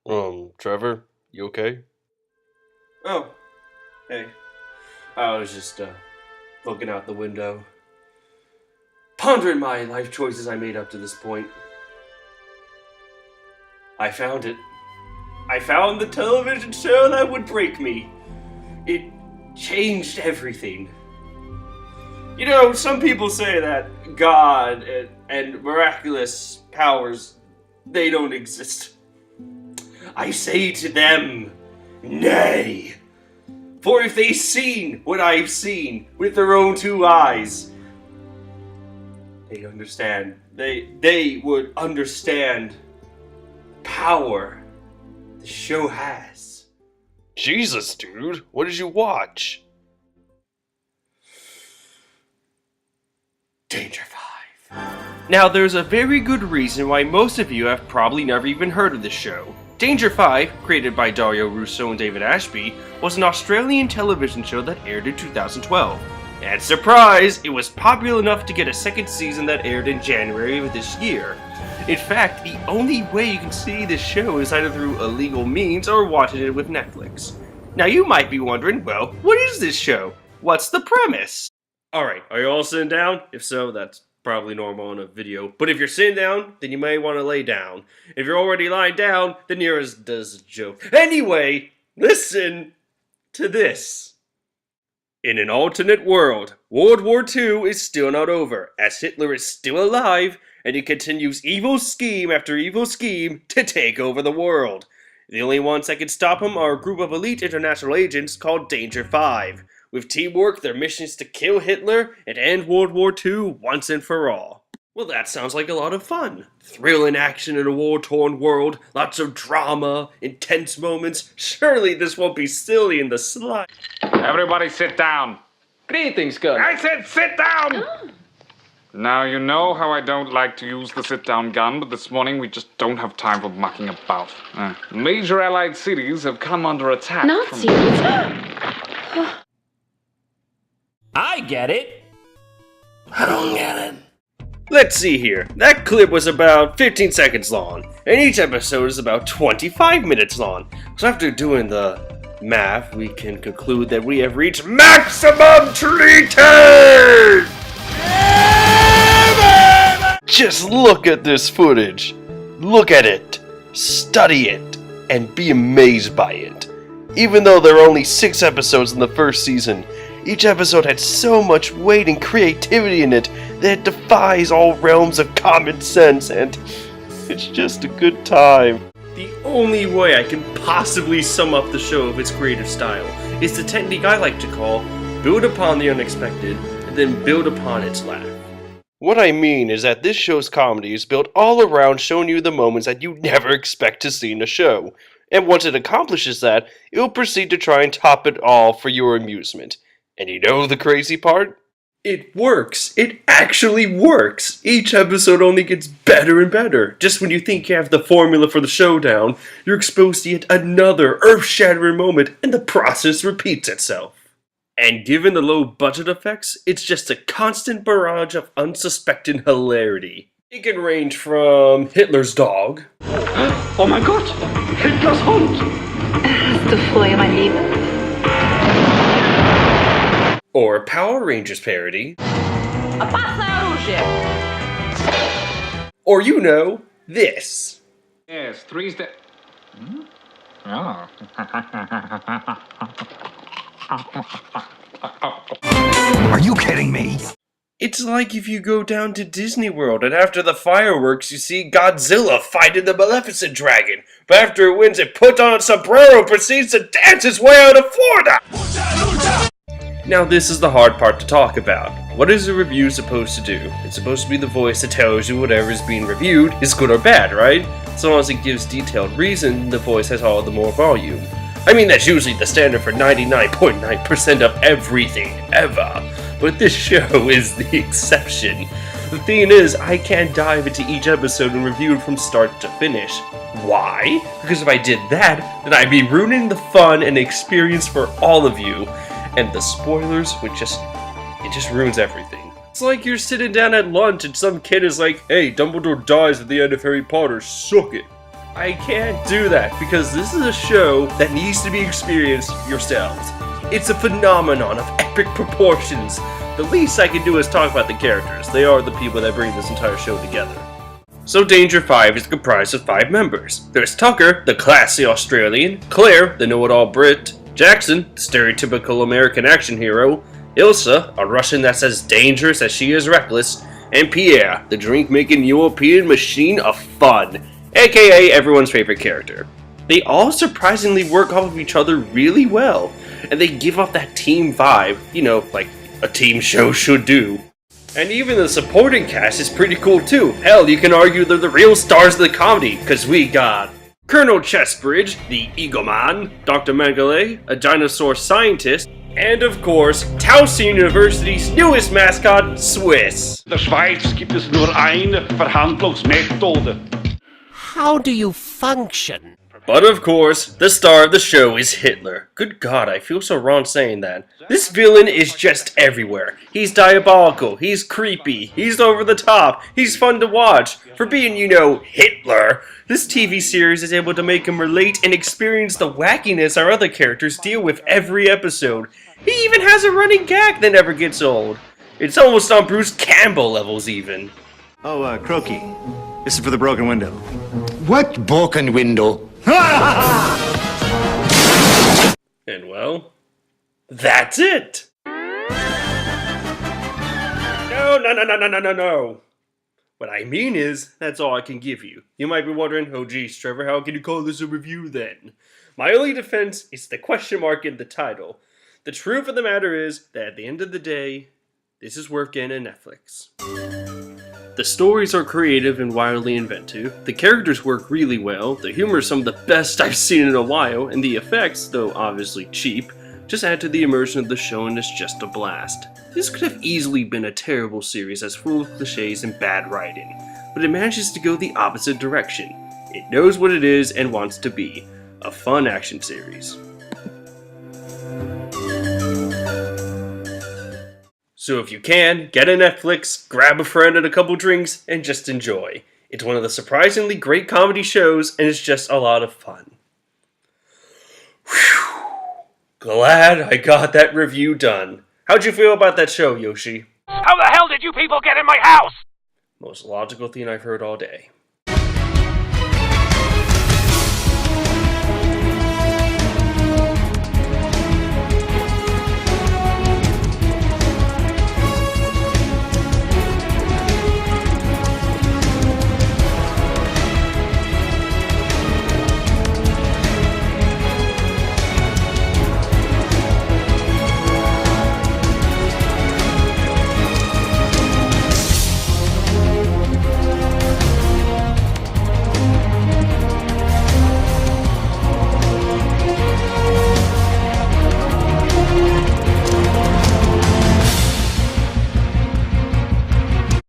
Trevor, you okay? Oh, hey. I was just looking out the window, pondering my life choices I made up to this point. I found it. I found the television show that would break me. It changed everything. You know, some people say that God and miraculous powers, they don't exist. I say to them, nay. For if they seen what I've seen with their own two eyes, they understand. They would understand power the show has. Jesus, dude, what did you watch? Danger 5. Now, there's a very good reason why most of you have probably never even heard of this show. Danger 5, created by Dario Russo and David Ashby, was an Australian television show that aired in 2012. And surprise, it was popular enough to get a second season that aired in January of this year. In fact, the only way you can see this show is either through illegal means or watching it with Netflix. Now you might be wondering, well, what is this show? What's the premise? Alright, are you all sitting down? If so, that's probably normal on a video. But if you're sitting down, then you may want to lay down. If you're already lying down, then you're as does a joke. Anyway, listen to this. In an alternate world, World War II is still not over, as Hitler is still alive, and he continues evil scheme after evil scheme to take over the world. The only ones that can stop him are a group of elite international agents called Danger 5. With teamwork, their mission is to kill Hitler and end World War II once and for all. Well, that sounds like a lot of fun. Thrill and action in a war-torn world, lots of drama, intense moments. Surely this won't be silly in the slightest. Everybody sit down. Greetings, Colonel. I said sit down! Now, you know how I don't like to use the sit-down gun, but this morning we just don't have time for mucking about. Major Allied cities have come under attack. Nazis? I get it. I don't get it. Let's see here. That clip was about 15 seconds long, and each episode is about 25 minutes long. So after doing the math, we can conclude that we have reached maximum treated! Just look at this footage. Look at it, study it, and be amazed by it. Even though there are only 6 episodes in the first season, each episode had so much weight and creativity in it that it defies all realms of common sense, and it's just a good time. The only way I can possibly sum up the show of its creative style is the technique I like to call build upon the unexpected, and then build upon its laugh. What I mean is that this show's comedy is built all around showing you the moments that you never expect to see in a show, and once it accomplishes that, it will proceed to try and top it all for your amusement. And you know the crazy part? It works. It actually works. Each episode only gets better and better. Just when you think you have the formula for the showdown, you're exposed to yet another earth-shattering moment, and the process repeats itself. And given the low budget effects, it's just a constant barrage of unsuspecting hilarity. It can range from Hitler's dog. Oh my God! Hitler's Hund! Hast du Feuer, mein Lieber? Or Power Rangers parody. Or you know, this. Yes, three's the... Oh. Are you kidding me? It's like if you go down to Disney World and after the fireworks you see Godzilla fighting the Maleficent dragon, but after it wins it puts on a sombrero and proceeds to dance its way out of Florida! Now this is the hard part to talk about. What is a review supposed to do? It's supposed to be the voice that tells you whatever is being reviewed is good or bad, right? So long as it gives detailed reason, the voice has all the more volume. I mean, that's usually the standard for 99.9% of everything, ever. But this show is the exception. The thing is, I can't dive into each episode and review it from start to finish. Why? Because if I did that, then I'd be ruining the fun and experience for all of you. And the spoilers would just ruins everything. It's like you're sitting down at lunch and some kid is like, hey, Dumbledore dies at the end of Harry Potter, suck it. I can't do that because this is a show that needs to be experienced yourselves. It's a phenomenon of epic proportions. The least I can do is talk about the characters. They are the people that bring this entire show together. So Danger 5 is comprised of 5 members. There's Tucker, the classy Australian, Claire, the know-it-all Brit, Jackson, the stereotypical American action hero, Ilsa, a Russian that's as dangerous as she is reckless, and Pierre, the drink-making European machine of fun, aka everyone's favorite character. They all surprisingly work off of each other really well, and they give off that team vibe, you know, like a team show should do. And even the supporting cast is pretty cool too. Hell, you can argue they're the real stars of the comedy, cause we got Colonel Chestbridge, the Eagleman, Dr. Mengele, a dinosaur scientist, and of course, Towson University's newest mascot, Swiss. In der Schweiz gibt es nur eine Verhandlungsmethode. How do you function? But of course, the star of the show is Hitler. Good God, I feel so wrong saying that. This villain is just everywhere. He's diabolical, he's creepy, he's over the top, he's fun to watch. For being, you know, Hitler, this TV series is able to make him relate and experience the wackiness our other characters deal with every episode. He even has a running gag that never gets old. It's almost on Bruce Campbell levels even. Oh, Croaky. This is for the broken window. What broken window? And well, that's it! No. What I mean is, that's all I can give you. You might be wondering, oh geez, Trevor, how can you call this a review then? My only defense is the question mark in the title. The truth of the matter is that at the end of the day, this is worth getting a Netflix. The stories are creative and wildly inventive, the characters work really well, the humor is some of the best I've seen in a while, and the effects, though obviously cheap, just add to the immersion of the show and it's just a blast. This could have easily been a terrible series that's full of cliches and bad writing, but it manages to go the opposite direction. It knows what it is and wants to be, a fun action series. So if you can, get a Netflix, grab a friend and a couple drinks, and just enjoy. It's one of the surprisingly great comedy shows, and it's just a lot of fun. Whew. Glad I got that review done. How'd you feel about that show, Yoshi? How the hell did you people get in my house? Most logical thing I've heard all day.